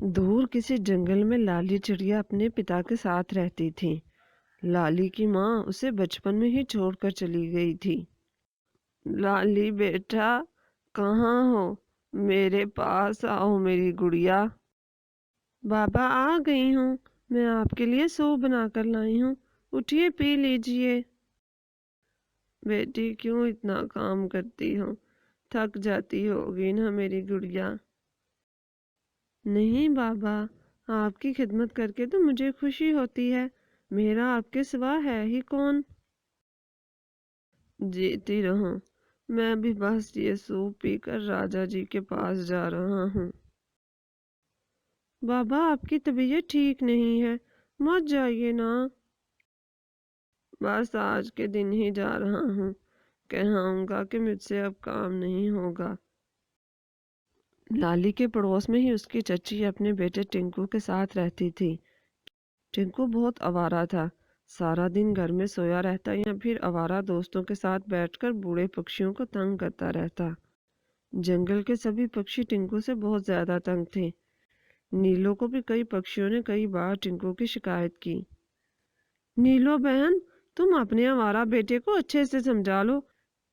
دور کسی جنگل میں لالی چڑیا اپنے پتا کے ساتھ رہتی تھی۔ لالی کی ماں اسے بچپن میں ہی چھوڑ کر چلی گئی تھی۔ لالی بیٹا کہاں ہو؟ میرے پاس آؤ میری گڑیا۔ بابا آ گئی ہوں، میں آپ کے لیے سوپ بنا کر لائی ہوں، اٹھیے پی لیجئے۔ بیٹی کیوں اتنا کام کرتی ہو؟ تھک جاتی ہوگی نا میری گڑیا۔ نہیں بابا، آپ کی خدمت کر کے تو مجھے خوشی ہوتی ہے، میرا آپ کے سوا ہے ہی کون۔ جیتی رہو، میں بھی بس یہ سوپ پی کر راجا جی کے پاس جا رہا ہوں۔ بابا آپ کی طبیعت ٹھیک نہیں ہے، مت جائیے نا۔ بس آج کے دن ہی جا رہا ہوں، کہاؤں گا کہ مجھ سے اب کام نہیں ہوگا۔ لالی کے پڑوس میں ہی اس کی چچی اپنے بیٹے ٹنکو کے ساتھ رہتی تھی۔ ٹنکو بہت آوارہ تھا، سارا دن گھر میں سویا رہتا یا پھر آوارہ دوستوں کے ساتھ بیٹھ کر بوڑھے پکشیوں کو تنگ کرتا رہتا۔ جنگل کے سبھی پکشی ٹنکو سے بہت زیادہ تنگ تھے۔ نیلو کو بھی کئی پکشیوں نے کئی بار ٹنکو کی شکایت کی۔ نیلو بہن، تم اپنے آوارہ بیٹے کو اچھے سے سمجھا لو،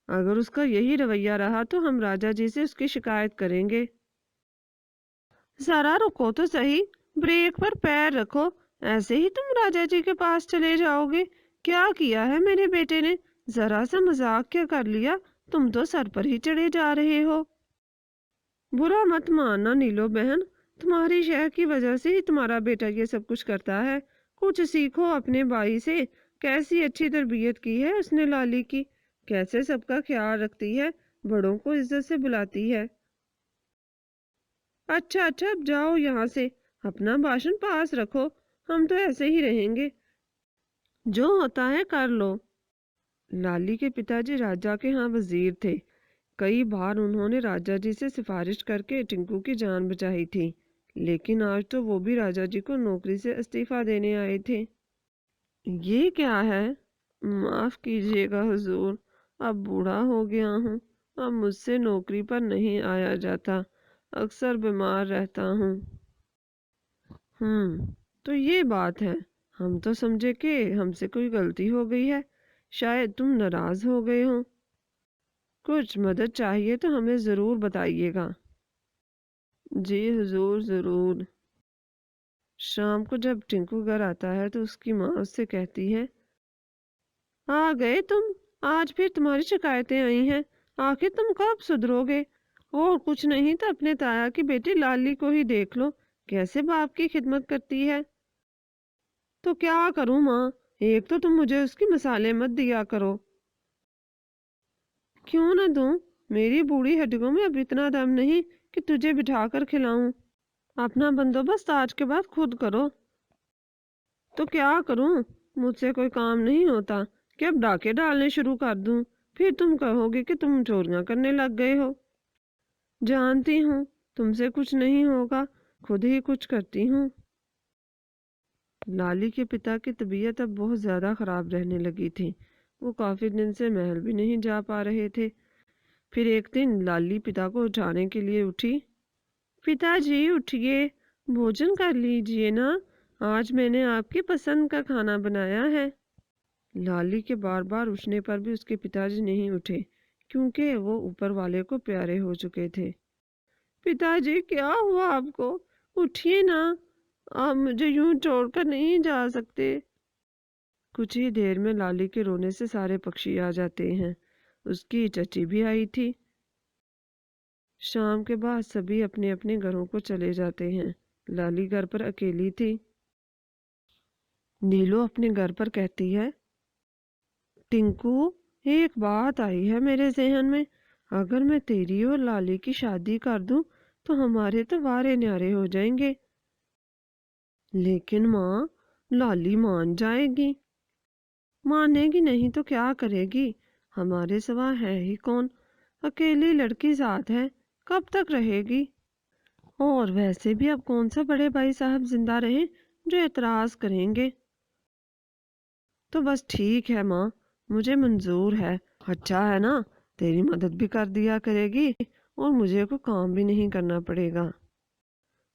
اگر اس کا یہی رویہ رہا تو ہم راجا جی سے اس کی شکایت کریں گے۔ ذرا رکو تو صحیح، بریک پر پیر رکھو، ایسے ہی تم راجا جی کے پاس چلے جاؤ گے؟ کیا کیا ہے میرے بیٹے نے؟ ذرا سا مذاق کیا کر لیا، تم تو سر پر ہی چڑھے جا رہے ہو۔ برا مت ماننا نیلو بہن، تمہاری شہر کی وجہ سے ہی تمہارا بیٹا یہ سب کچھ کرتا ہے۔ کچھ سیکھو اپنے بھائی سے، کیسی اچھی تربیت کی ہے اس نے لالی کی، کیسے سب کا خیال رکھتی ہے، بڑوں کو عزت سے بلاتی ہے۔ اچھا اب جاؤ یہاں سے، اپنا بھاشن پاس رکھو، ہم تو ایسے ہی رہیں گے، جو ہوتا ہے کر لو۔ لالی کے پتا جی راجا کے ہاں وزیر تھے، کئی بار انہوں نے راجا جی سے سفارش کر کے ٹنکو کی جان بچائی تھی، لیکن آج تو وہ بھی راجا جی کو نوکری سے استعفیٰ دینے آئے تھے۔ یہ کیا ہے؟ معاف کیجیے گا حضور، اب بوڑھا ہو گیا ہوں، اب مجھ سے نوکری پر نہیں آیا جاتا، اکثر بیمار رہتا ہوں۔ تو یہ بات ہے، ہم تو سمجھے کہ ہم سے کوئی غلطی ہو گئی ہے، شاید تم ناراض ہو گئے ہو۔ کچھ مدد چاہیے تو ہمیں ضرور بتائیے گا۔ جی حضور ضرور۔ شام کو جب ٹنکو گھر آتا ہے تو اس کی ماں اس سے کہتی ہے، آ گئے تم، آج پھر تمہاری شکایتیں آئی ہیں، آخر تم کب سدھرو گے؟ اور کچھ نہیں تو اپنے تایا کی بیٹی لالی کو ہی دیکھ لو، کیسے باپ کی خدمت کرتی ہے۔ تو کیا کروں ماں، ایک تو تم مجھے اس کی مثالیں مت دیا کرو۔ کیوں نہ دوں؟ میری بوڑھی ہڈیوں میں اب اتنا دم نہیں کہ تجھے بٹھا کر کھلاؤں، اپنا بندوبست آج کے بعد خود کرو۔ تو کیا کروں، مجھ سے کوئی کام نہیں ہوتا کہ اب ڈاکے ڈالنے شروع کر دوں، پھر تم کہو گے کہ تم چوریاں کرنے لگ گئے ہو۔ جانتی ہوں تم سے کچھ نہیں ہوگا، خود ہی کچھ کرتی ہوں۔ لالی کے پتا کی طبیعت اب بہت زیادہ خراب رہنے لگی تھی، وہ کافی دن سے محل بھی نہیں جا پا رہے تھے۔ پھر ایک دن لالی پتا کو اٹھانے کے لیے اٹھی۔ پتا جی اٹھیے، بھوجن کر لیجئے نا، آج میں نے آپ کی پسند کا کھانا بنایا ہے۔ لالی کے بار بار اٹھنے پر بھی اس کے پتا جی نہیں اٹھے، کیونکہ وہ اوپر والے کو پیارے ہو چکے تھے۔ پتا جی کیا ہوا آپ کو؟ اٹھیے نا، آپ مجھے یوں چھوڑ کر نہیں جا سکتے۔ کچھ ہی دیر میں لالی کے رونے سے سارے پکشی آ جاتے ہیں، اس کی چچی بھی آئی تھی۔ شام کے بعد سبھی اپنے اپنے گھروں کو چلے جاتے ہیں، لالی گھر پر اکیلی تھی۔ نیلو اپنے گھر پر کہتی ہے، ٹنکو ایک بات آئی ہے میرے ذہن میں، اگر میں تیری اور لالی کی شادی کر دوں تو ہمارے تو وارے نیارے ہو جائیں گے۔ لیکن ماں، لالی مان جائے گی۔ مانے گی نہیں تو کیا کرے گی، ہمارے سوا ہے ہی کون، اکیلی لڑکی ذات ہے، کب تک رہے گی؟ اور ویسے بھی اب کون سا بڑے بھائی صاحب زندہ رہیں جو اعتراض کریں گے؟ تو بس ٹھیک ہے ماں، مجھے منظور ہے، اچھا ہے نا، تیری مدد بھی کر دیا کرے گی اور مجھے کوئی کام بھی نہیں کرنا پڑے گا۔